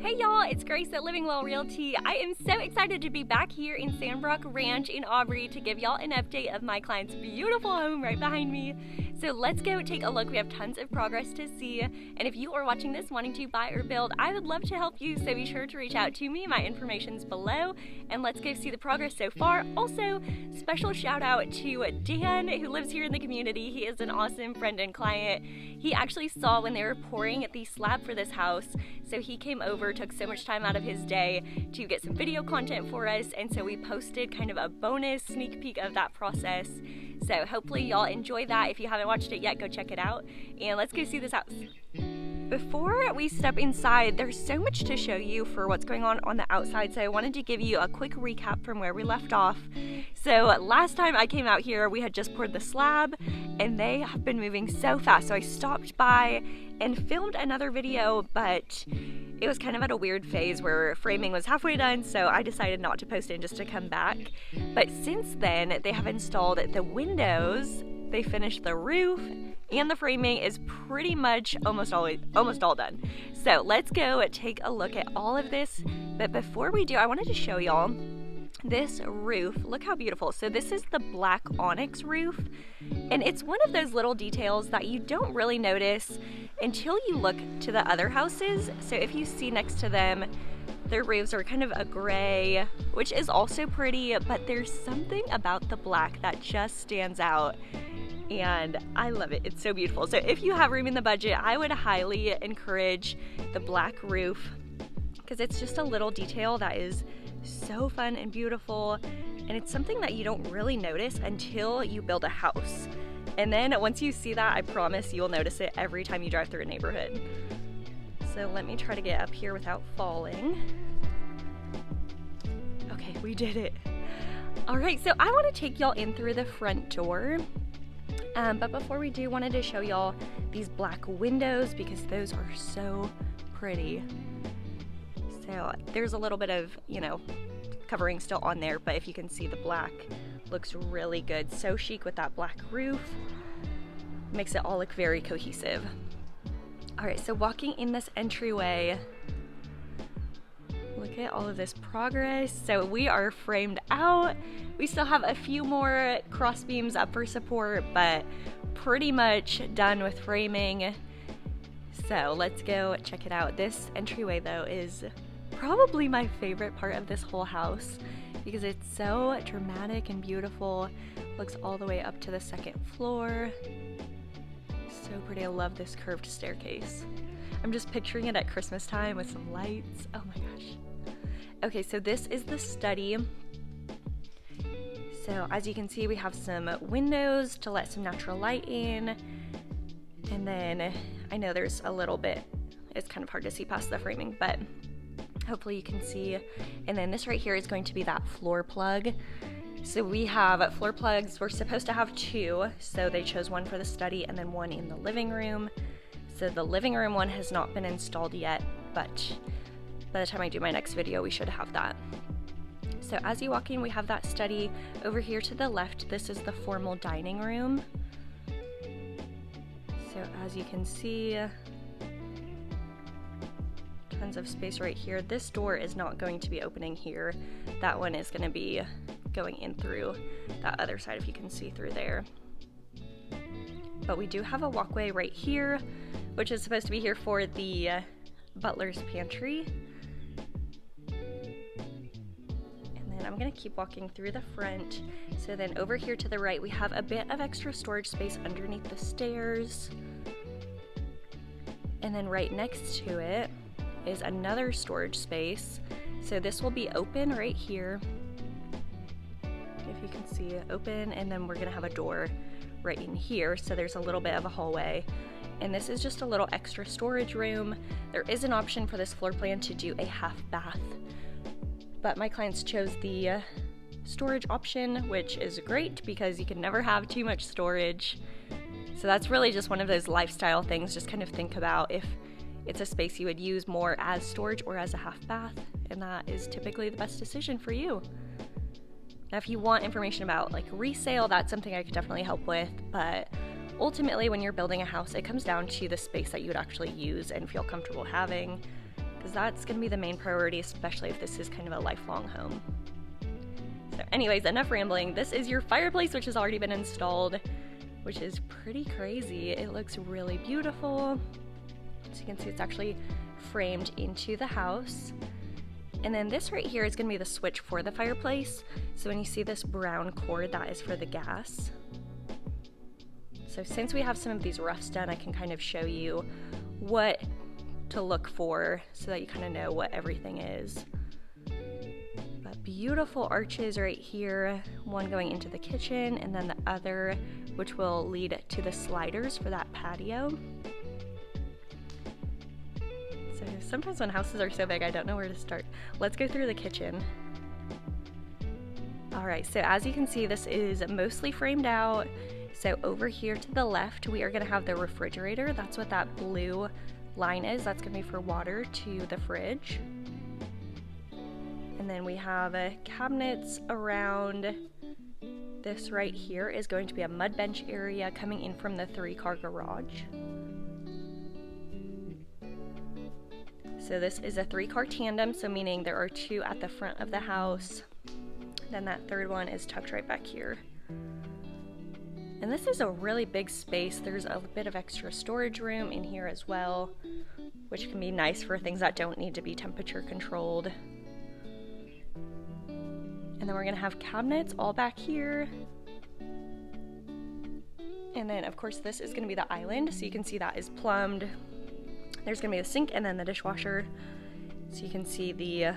Hey y'all, it's Grace at Living Well Realty. I am so excited to be back here in Sandbrock Ranch in Aubrey to give y'all an update of my client's beautiful home right behind me. So let's go take a look. We have tons of progress to see. And if you are watching this wanting to buy or build, I would love to help you. So be sure to reach out to me. My information's below. And let's go see the progress so far. Also, special shout out to Dan who lives here in the community. He is an awesome friend and client. He actually saw when they were pouring the slab for this house. So he came over, took so much time out of his day to get some video content for us, and so we posted kind of a bonus sneak peek of that process. So hopefully y'all enjoy that. If you haven't watched it yet, go check it out, and let's go see this house. Before we step inside, there's so much to show you for what's going on the outside, so I wanted to give you a quick recap from where we left off. So last time I came out here, we had just poured the slab, and they have been moving so fast, so I stopped by and filmed another video, but it was kind of at a weird phase where framing was halfway done, so I decided not to post it just to come back. But since then, they have installed the windows, they finished the roof, and the framing is pretty much almost all done. So let's go take a look at all of this. But before we do, I wanted to show y'all this roof. Look how beautiful. So this is the black onyx roof, and it's one of those little details that you don't really notice until you look to the other houses. So if you see next to them, their roofs are kind of a gray, which is also pretty, but there's something about the black that just stands out, and I love it. It's so beautiful. So if you have room in the budget, I would highly encourage the black roof because it's just a little detail that is so fun and beautiful, and it's something that you don't really notice until you build a house. And then once you see that, I promise you'll notice it every time you drive through a neighborhood. So let me try to get up here without falling. Okay, we did it. All right, so I want to take y'all in through the front door. But before we do, wanted to show y'all these black windows because those are so pretty. So there's a little bit of, covering still on there, but if you can see, the black looks really good. So chic with that black roof. Makes it all look very cohesive. All right, so walking in this entryway, look at all of this progress. So we are framed out. We still have a few more cross beams up for support, but pretty much done with framing. So let's go check it out. This entryway though is probably my favorite part of this whole house because it's so dramatic and beautiful. Looks all the way up to the second floor. So pretty. I love this curved staircase. I'm just picturing it at Christmas time with some lights. Oh my gosh. Okay, so this is the study. So as you can see, we have some windows to let some natural light in. And then I know there's a little bit, it's kind of hard to see past the framing, but hopefully you can see. And then this right here is going to be that floor plug. So we have floor plugs. We're supposed to have two, so they chose one for the study and then one in the living room. So the living room one has not been installed yet, but by the time I do my next video, we should have that. So as you walk in, we have that study. Over here to the left, this is the formal dining room. So as you can see, tons of space right here. This door is not going to be opening here. That one is going to be going in through that other side, if you can see through there. But we do have a walkway right here, which is supposed to be here for the butler's pantry. And then I'm going to keep walking through the front. So then over here to the right, we have a bit of extra storage space underneath the stairs. And then right next to it is another storage space. So this will be open right here. If you can see it open, and then we're gonna have a door right in here. So there's a little bit of a hallway. And this is just a little extra storage room. There is an option for this floor plan to do a half bath, but my clients chose the storage option, which is great because you can never have too much storage. So that's really just one of those lifestyle things. Just kind of think about if it's a space you would use more as storage or as a half bath, and that is typically the best decision for you. Now, if you want information about like resale, that's something I could definitely help with, but ultimately when you're building a house, it comes down to the space that you would actually use and feel comfortable having. because that's going to be the main priority, especially if this is kind of a lifelong home. So anyways, enough rambling. This is your fireplace, which has already been installed, which is pretty crazy. It looks really beautiful. So you can see it's actually framed into the house. And then this right here is going to be the switch for the fireplace. So when you see this brown cord, that is for the gas. So since we have some of these roughs done, I can kind of show you what to look for so that you kind of know what everything is. But beautiful arches right here, one going into the kitchen and then the other which will lead to the sliders for that patio. So sometimes when houses are so big, I don't know where to start. Let's go through the kitchen. All right, so as you can see, this is mostly framed out. So over here to the left, we are gonna have the refrigerator. That's what that blue line is. That's gonna be for water to the fridge. And then we have cabinets around. This right here is going to be a mud bench area coming in from the 3-car garage. So this is a 3-car tandem, so meaning there are 2 at the front of the house. Then that third one is tucked right back here. And this is a really big space. There's a bit of extra storage room in here as well, which can be nice for things that don't need to be temperature controlled. And then we're gonna have cabinets all back here. And then of course this is gonna be the island, so you can see that is plumbed. There's gonna be the sink and then the dishwasher. So you can see the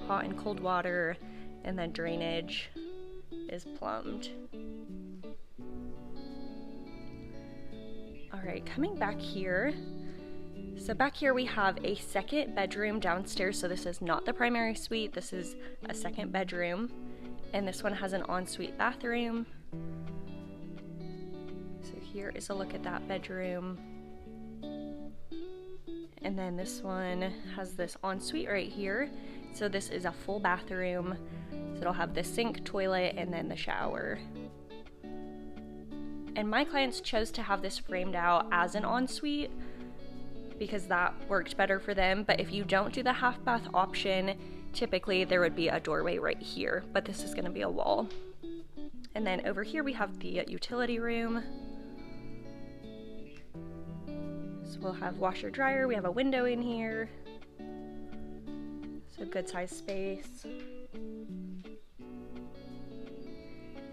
hot and cold water, and then drainage is plumbed. All right, coming back here. So back here we have a second bedroom downstairs. So this is not the primary suite, this is a second bedroom. And this one has an ensuite bathroom. So here is a look at that bedroom. And then this one has this ensuite right here. So this is a full bathroom. So it'll have the sink, toilet, and then the shower. And my clients chose to have this framed out as an ensuite because that worked better for them. But if you don't do the half bath option, typically there would be a doorway right here, but this is gonna be a wall. And then over here we have the utility room. So we'll have washer dryer, we have a window in here. So good size space.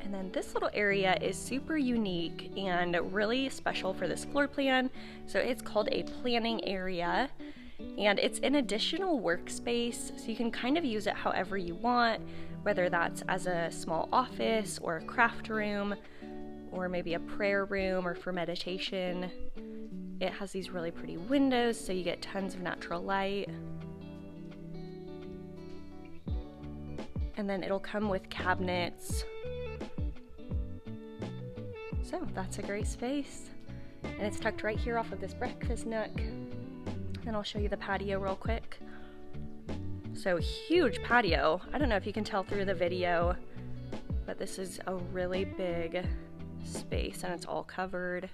And then this little area is super unique and really special for this floor plan. So it's called a planning area, and it's an additional workspace. So you can kind of use it however you want, whether that's as a small office or a craft room, or maybe a prayer room or for meditation. It has these really pretty windows, so you get tons of natural light. And then it'll come with cabinets. So that's a great space. And it's tucked right here off of this breakfast nook. And I'll show you the patio real quick. So huge patio. I don't know if you can tell through the video, but this is a really big space and it's all covered.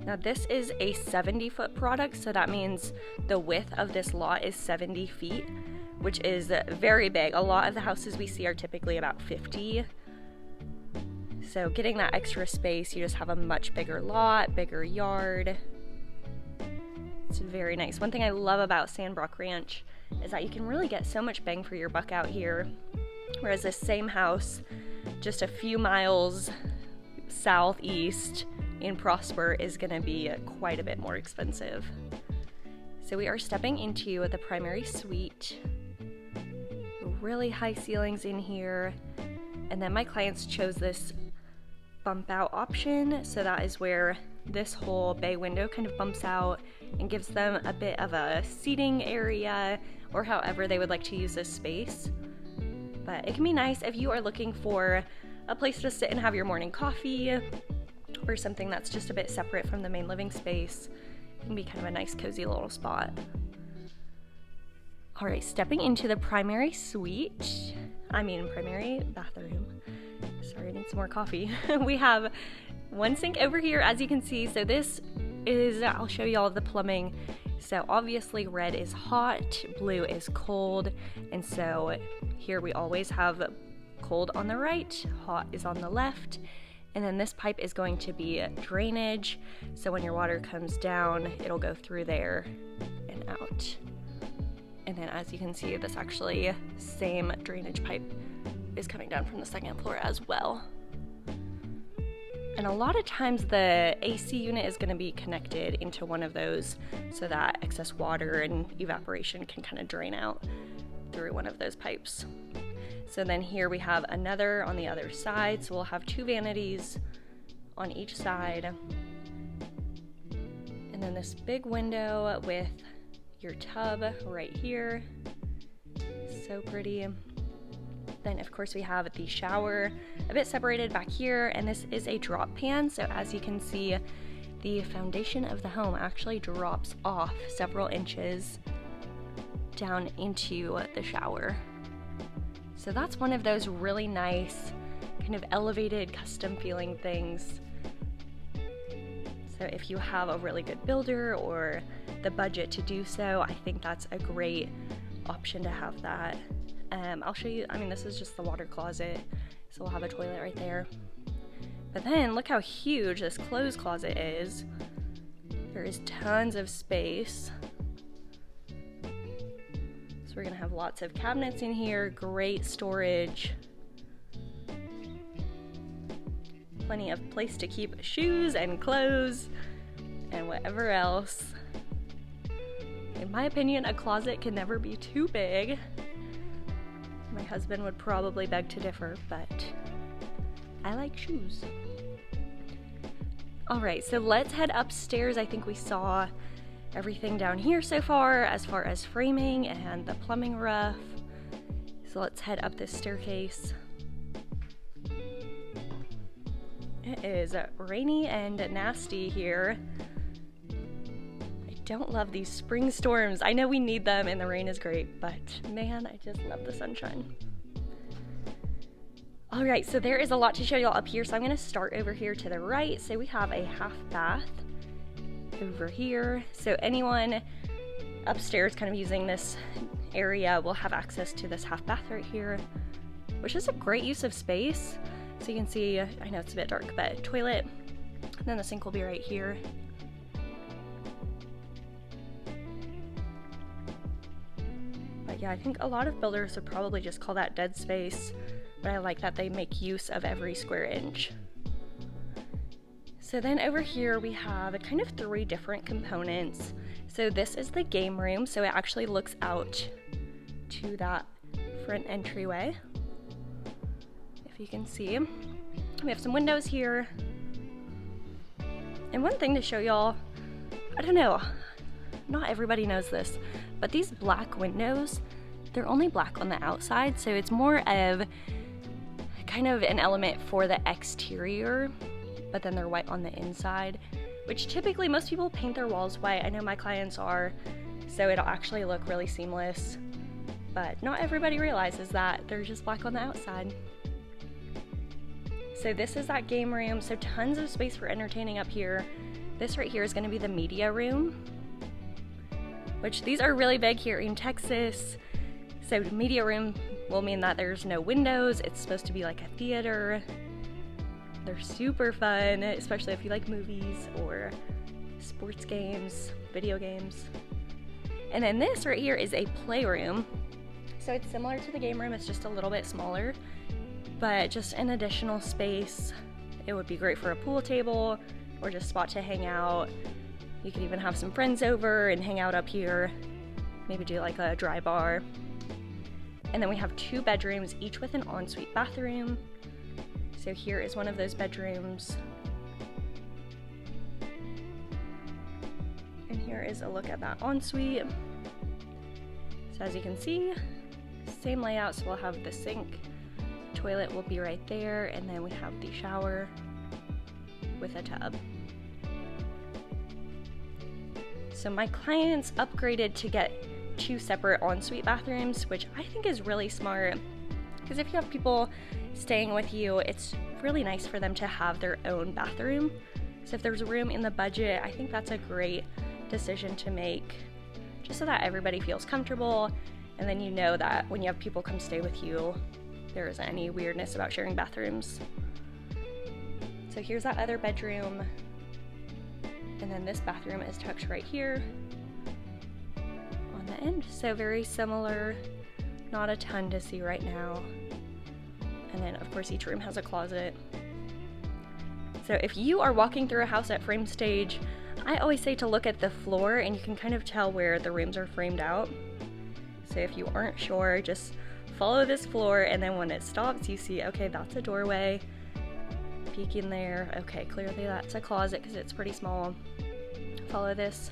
Now this is a 70-foot product, so that means the width of this lot is 70 feet, which is very big. A lot of the houses we see are typically about 50. So getting that extra space, you just have a much bigger lot, bigger yard. It's very nice. One thing I love about Sandbrock Ranch is that you can really get so much bang for your buck out here. Whereas this same house, just a few miles southeast in Prosper, is gonna be quite a bit more expensive. So we are stepping into the primary suite. Really high ceilings in here. And then my clients chose this bump out option, so that is where this whole bay window kind of bumps out and gives them a bit of a seating area, or however they would like to use this space. But it can be nice if you are looking for a place to sit and have your morning coffee, or something that's just a bit separate from the main living space. It can be kind of a nice cozy little spot. All right, stepping into the primary bathroom. Sorry, I need some more coffee. We have one sink over here, as you can see. So this is, I'll show you all of the plumbing. So obviously red is hot, blue is cold, and so here we always have cold on the right, hot is on the left, and then this pipe is going to be drainage, so when your water comes down, it'll go through there and out. And then as you can see, this actually same drainage pipe is coming down from the second floor as well. And a lot of times the AC unit is going to be connected into one of those so that excess water and evaporation can kind of drain out through one of those pipes. So then here we have another on the other side. So we'll have 2 vanities on each side. And then this big window with your tub right here. So pretty. Then of course we have the shower a bit separated back here, and this is a drop pan. So as you can see, the foundation of the home actually drops off several inches down into the shower. So that's one of those really nice kind of elevated custom feeling things. So if you have a really good builder or the budget to do so, I think that's a great option to have that. I'll show you, I mean, this is just the water closet, so we'll have a toilet right there. But then look how huge this clothes closet is. There is tons of space. So we're gonna have lots of cabinets in here, great storage. Plenty of place to keep shoes and clothes and whatever else. In my opinion, a closet can never be too big. My husband would probably beg to differ, but I like shoes. All right, so let's head upstairs. I think we saw everything down here so far as framing and the plumbing rough. So let's head up this staircase. It is rainy and nasty here. I don't love these spring storms. I know we need them and the rain is great, but man, I just love the sunshine. All right, so there is a lot to show y'all up here. So I'm gonna start over here to the right. So we have a half bath over here. So anyone upstairs kind of using this area will have access to this half bath right here, which is a great use of space. So you can see, I know it's a bit dark, but toilet, and then the sink will be right here. But yeah, I think a lot of builders would probably just call that dead space, but I like that they make use of every square inch. So then over here we have kind of 3 different components. So this is the game room, so it actually looks out to that front entryway. If you can see, we have some windows here. And one thing to show y'all, I don't know, not everybody knows this, but these black windows, they're only black on the outside, so it's more of kind of an element for the exterior, but then they're white on the inside, which typically most people paint their walls white. I know my clients are, so it'll actually look really seamless, but not everybody realizes that they're just black on the outside. So this is that game room, so tons of space for entertaining up here. This right here is going to be the media room, which these are really big here in Texas. So media room will mean that there's no windows. It's supposed to be like a theater. They're super fun, especially if you like movies or sports games, video games. And then this right here is a playroom. So it's similar to the game room, it's just a little bit smaller, but just an additional space. It would be great for a pool table or just a spot to hang out. You could even have some friends over and hang out up here, maybe do like a dry bar. And then we have 2 bedrooms, each with an ensuite bathroom. So here is one of those bedrooms. And here is a look at that ensuite. So as you can see, same layout, so we'll have the sink, toilet will be right there, and then we have the shower with a tub. So my clients upgraded to get 2 separate ensuite bathrooms, which I think is really smart, because if you have people staying with you, it's really nice for them to have their own bathroom. So if there's room in the budget, I think that's a great decision to make. so that everybody feels comfortable, and then you know that when you have people come stay with you, there isn't any weirdness about sharing bathrooms. So here's that other bedroom, and then this bathroom is tucked right here on the end. So very similar, not a ton to see right now. And then of course each room has a closet. So if you are walking through a house at frame stage, I always say to look at the floor, and you can kind of tell where the rooms are framed out. So if you aren't sure, just follow this floor, and then when it stops, you see, okay, that's a doorway. Peek in there. Okay, clearly that's a closet because it's pretty small. Follow this.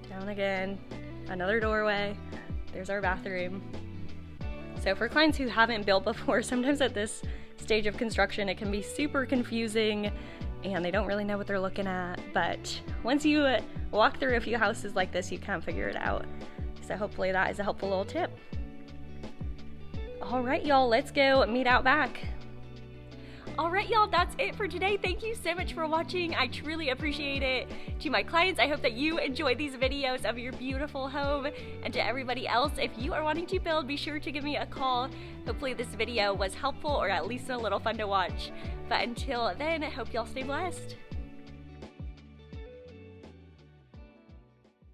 Down again. Another doorway. There's our bathroom. So for clients who haven't built before, sometimes at this stage of construction, it can be super confusing and they don't really know what they're looking at. But once you walk through a few houses like this, you can figure it out. So hopefully that is a helpful little tip. All right, y'all, let's go meet out back. All right, y'all, that's it for today. Thank you so much for watching. I truly appreciate it. To my clients, I hope that you enjoyed these videos of your beautiful home. And to everybody else, if you are wanting to build, be sure to give me a call. Hopefully this video was helpful or at least a little fun to watch. But until then, I hope y'all stay blessed.